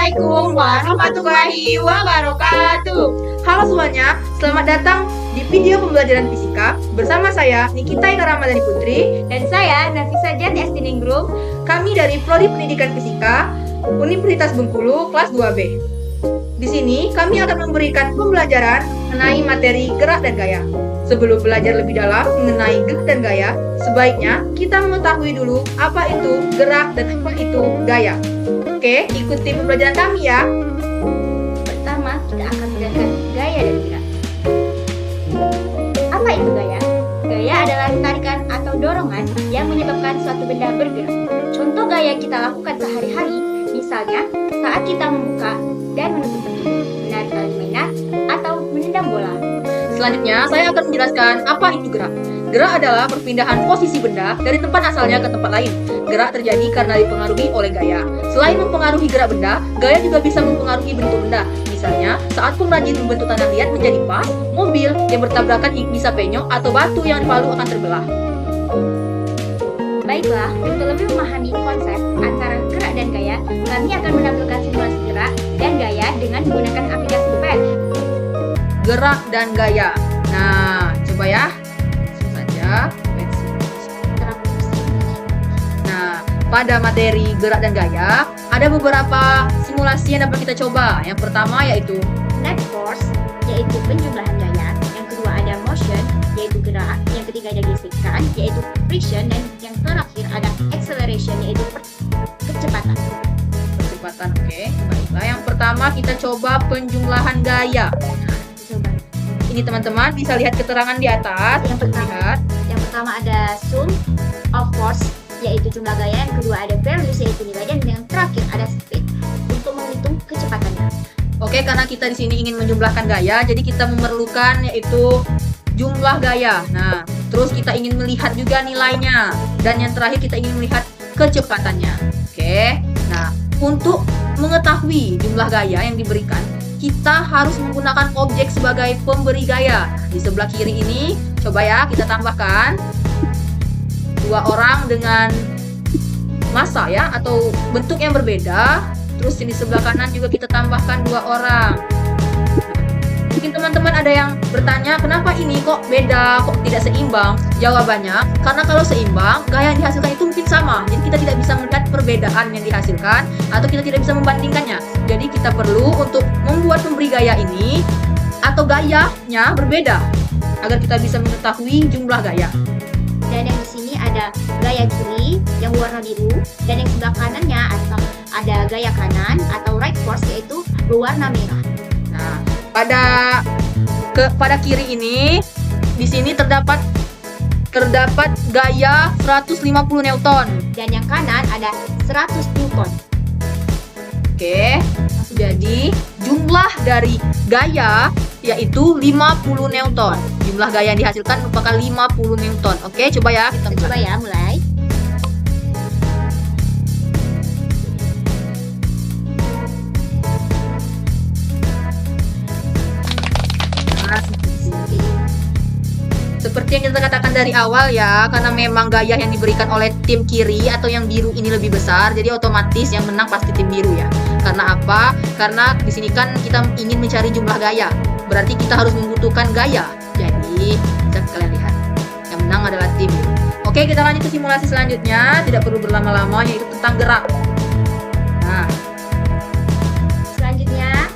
Assalamualaikum warahmatullahi wabarakatuh. Halo semuanya, selamat datang di video pembelajaran fisika bersama saya Nikita Eka Ramadhani Putri Dan saya Nafisa Jati Astiningrum. Kami dari Prodi Pendidikan Fisika Universitas Bengkulu kelas 2B. Di sini kami akan memberikan pembelajaran mengenai materi gerak dan gaya. Sebelum belajar lebih dalam mengenai gerak dan gaya, sebaiknya kita mengetahui dulu apa itu gerak dan apa itu gaya. Oke, ikuti pembelajaran kami ya. Pertama, kita akan belajar gaya dan gerak. Apa itu gaya? Gaya adalah tarikan atau dorongan yang menyebabkan suatu benda bergerak. Contoh gaya yang kita lakukan sehari-hari, misalnya saat kita membuka dan menutup pintu, menarik tali mainan, atau menendang bola. Selanjutnya, saya akan menjelaskan apa itu gerak. Gerak adalah perpindahan posisi benda dari tempat asalnya ke tempat lain. Gerak terjadi karena dipengaruhi oleh gaya. Selain mempengaruhi gerak benda, gaya juga bisa mempengaruhi bentuk benda. Misalnya, saat pengrajin membentuk tanah liat menjadi pas, mobil yang bertabrakan bisa penyok, atau batu yang dipalu akan terbelah. Baiklah, untuk lebih memahami konsep antara gerak dan gaya, kami akan menampilkan simulasi gerak dan gaya dengan menggunakan aplikasi PET. Gerak dan gaya. Nah, coba ya. Langsung saja. Nah, pada materi gerak dan gaya, ada beberapa simulasi yang dapat kita coba. Yang pertama yaitu Net force, yaitu penjumlahan gaya. Yang kedua ada motion, yaitu gerak. Yang ketiga ada gesekan, yaitu friction. Dan yang terakhir ada acceleration, yaitu kecepatan. percepatan. Oke, baiklah. Yang pertama kita coba penjumlahan gaya. Coba. Ini teman-teman bisa lihat keterangan di atas. Yang pertama ada sum of force, yaitu jumlah gaya. Yang kedua ada values, yaitu nilai. Dan yang terakhir ada speed, untuk menghitung kecepatannya. Oke, karena kita di sini ingin menjumlahkan gaya, jadi kita memerlukan yaitu jumlah gaya. Nah, terus kita ingin melihat juga nilainya. Dan yang terakhir kita ingin melihat kecepatannya. Oke. Nah, untuk mengetahui jumlah gaya yang diberikan, kita harus menggunakan objek sebagai pemberi gaya. Di sebelah kiri ini, coba ya kita tambahkan dua orang dengan massa ya, atau bentuk yang berbeda. Terus di sebelah kanan juga kita tambahkan dua orang. Mungkin teman-teman ada yang bertanya, kenapa ini kok beda, kok tidak seimbang? Jawabannya, karena kalau seimbang, gaya yang dihasilkan itu mungkin sama. Jadi kita tidak bisa melihat perbedaan yang dihasilkan, atau kita tidak bisa membandingkannya. Jadi kita perlu untuk membuat pemberi gaya ini, atau gayanya berbeda, agar kita bisa mengetahui jumlah gaya. Dan yang di sini ada gaya kiri yang warna biru, dan yang sebelah kanannya ada gaya kanan atau right force, yaitu berwarna merah. Nah, pada kiri ini, di sini terdapat gaya 150 Newton. Dan yang kanan ada 100 Newton. Oke, jadi jumlah dari gaya yaitu 50 Newton. Jumlah gaya yang dihasilkan merupakan 50 Newton. Oke, coba ya kita Coba ya, mulai. Seperti yang kita katakan dari awal ya, karena memang gaya yang diberikan oleh tim kiri atau yang biru ini lebih besar, jadi otomatis yang menang pasti tim biru ya. Karena apa? Karena di sini kan kita ingin mencari jumlah gaya, berarti kita harus membutuhkan gaya. Jadi bisa kalian lihat, yang menang adalah tim biru. Oke, kita lanjut ke simulasi selanjutnya, tidak perlu berlama-lama, yaitu tentang gerak. Nah, Selanjutnya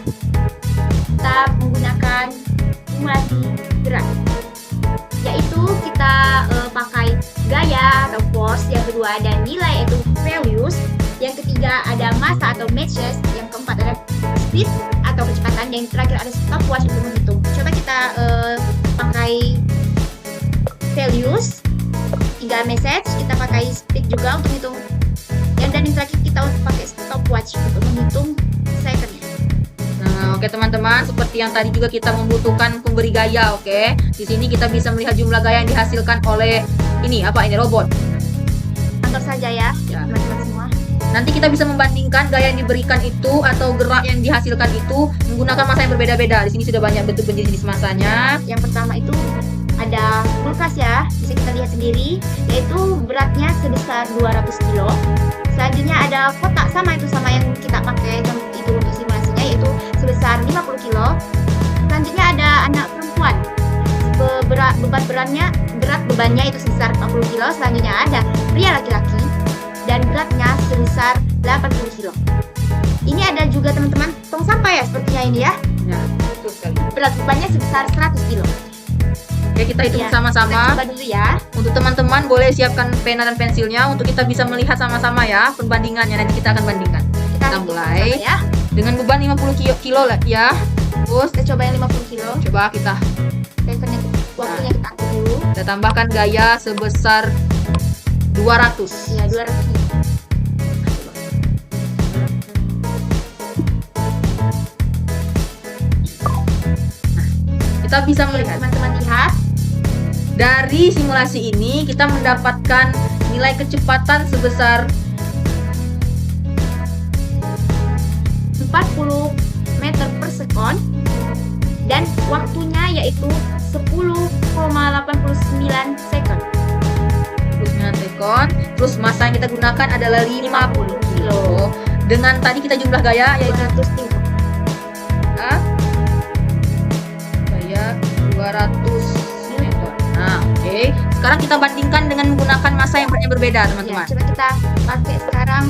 kita menggunakan simulasi gerak, yaitu kita pakai gaya atau force. Yang kedua ada nilai, yaitu values. Yang ketiga ada massa atau matches. Yang keempat ada speed atau kecepatan. Dan yang terakhir ada stopwatch untuk menghitung. Coba kita pakai values, 3 message. Kita pakai speed juga untuk menghitung. Dan yang terakhir kita pakai stopwatch untuk menghitung secondnya. Nah, oke teman-teman, seperti yang tadi juga kita membutuhkan pemberi gaya, oke. Di sini kita bisa melihat jumlah gaya yang dihasilkan oleh ini robot. Anggap saja ya, Ya. teman-teman semua. Nanti kita bisa membandingkan gaya yang diberikan itu atau gerak yang dihasilkan itu menggunakan massa yang berbeda-beda. Di sini sudah banyak bentuk jenis massanya. Yang pertama itu ada kulkas ya, bisa kita lihat sendiri, yaitu beratnya sebesar 200 kilo. Selanjutnya ada kotak sama yang kita pakai itu untuk simulasinya, yaitu sebesar 50 kilo. Selanjutnya ada anak perempuan, berat bebannya itu sebesar 40 kilo. Selanjutnya ada pria laki-laki dan beratnya sebesar 80 kilo. Ini ada juga teman-teman tong sampah ya, sepertinya ini ya. Nah, betul sekali. Berat bebannya sebesar 100 kilo. Oke, kita hitung Ya, sama-sama. Kita coba dulu ya. Untuk teman-teman boleh siapkan pena dan pensilnya untuk kita bisa melihat sama-sama ya perbandingannya. Nanti kita akan bandingkan. Kita hitung mulai sama-sama ya. dengan beban 50 kilo lah ya. Terus Kita coba yang 50 kilo. coba kita Waktunya kita atur dulu. tambahkan gaya sebesar 200. Ya, 200 kilo. Kita bisa melihat Teman-teman lihat, dari simulasi ini kita mendapatkan nilai kecepatan sebesar 40 meter per sekon dan waktunya yaitu 10,89 second. 9 sekon. Terus masa yang kita gunakan adalah 50 kilo. Dengan tadi kita jumlah gaya yaitu 200 kilo. gaya 200 meter. Nah, oke. Sekarang kita bandingkan dengan menggunakan masa yang berbeda, Ya, teman-teman. coba kita pakai sekarang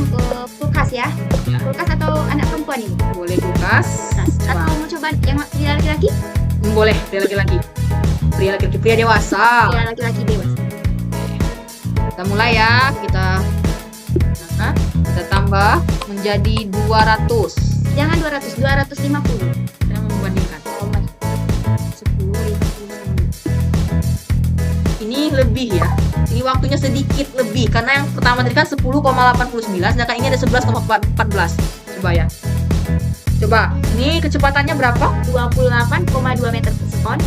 kulkas ya. Ya. Kulkas atau anak perempuan ini? Boleh kulkas. Atau mau coba yang pria laki-laki? Boleh, pria laki-laki. Pria laki-laki, pria dewasa. Pria laki-laki dewasa. Kita mulai ya. Kita tambah menjadi 200. Jangan 200, 250. Kita membandingkan. 10, 50. Ini lebih ya. Ini waktunya sedikit lebih karena yang pertama tadi kan 10,89, sedangkan ini ada 11,14. Coba ya. Coba. Ini kecepatannya berapa? 28,2 meter per sekon.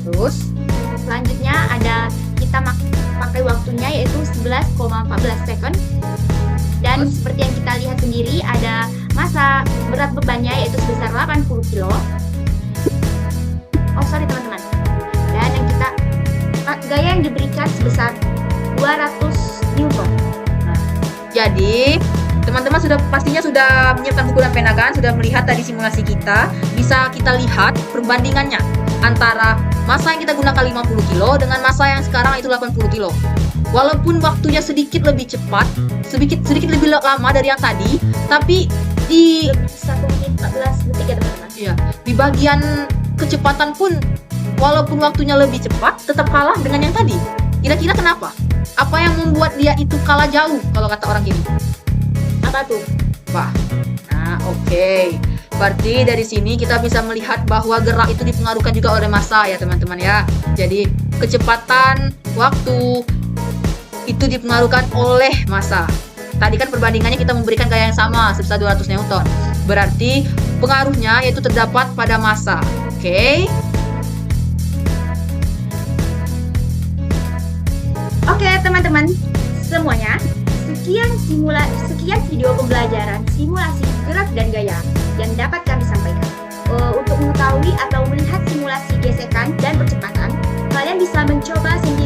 Terus Selanjutnya ada kita pakai waktunya yaitu 11,14 second. Dan seperti yang kita lihat sendiri ada masa berat bebannya yaitu sebesar 80 kilo. Oh sorry teman-teman. Dan yang kita gaya yang diberikan sebesar 200 Newton. jadi teman-teman pastinya sudah menyiapkan buku dan pena kan? Sudah melihat tadi simulasi kita. Bisa kita lihat perbandingannya antara masa yang kita gunakan 50 kilo dengan masa yang sekarang itu 80 kilo. Walaupun waktunya sedikit lebih cepat, sedikit lebih lama dari yang tadi, tapi di 1 menit 14 detik ya teman-teman. ya, di bagian kecepatan pun walaupun waktunya lebih cepat tetap kalah dengan yang tadi. Kira-kira kenapa? Apa yang membuat dia itu kalah jauh kalau kata orang gini? Apa tuh? Wah. Nah, oke. Berarti dari sini kita bisa melihat bahwa gerak itu dipengaruhkan juga oleh massa ya teman-teman ya. Jadi kecepatan waktu itu dipengaruhkan oleh massa. Tadi kan perbandingannya kita memberikan gaya yang sama sebesar 200 Newton. Berarti pengaruhnya yaitu terdapat pada massa. Oke. Oke teman-teman semuanya, sekian video pembelajaran simulasi gerak dan gaya yang dapat kami sampaikan. Untuk mengetahui atau melihat simulasi gesekan dan percepatan, kalian bisa mencoba sendiri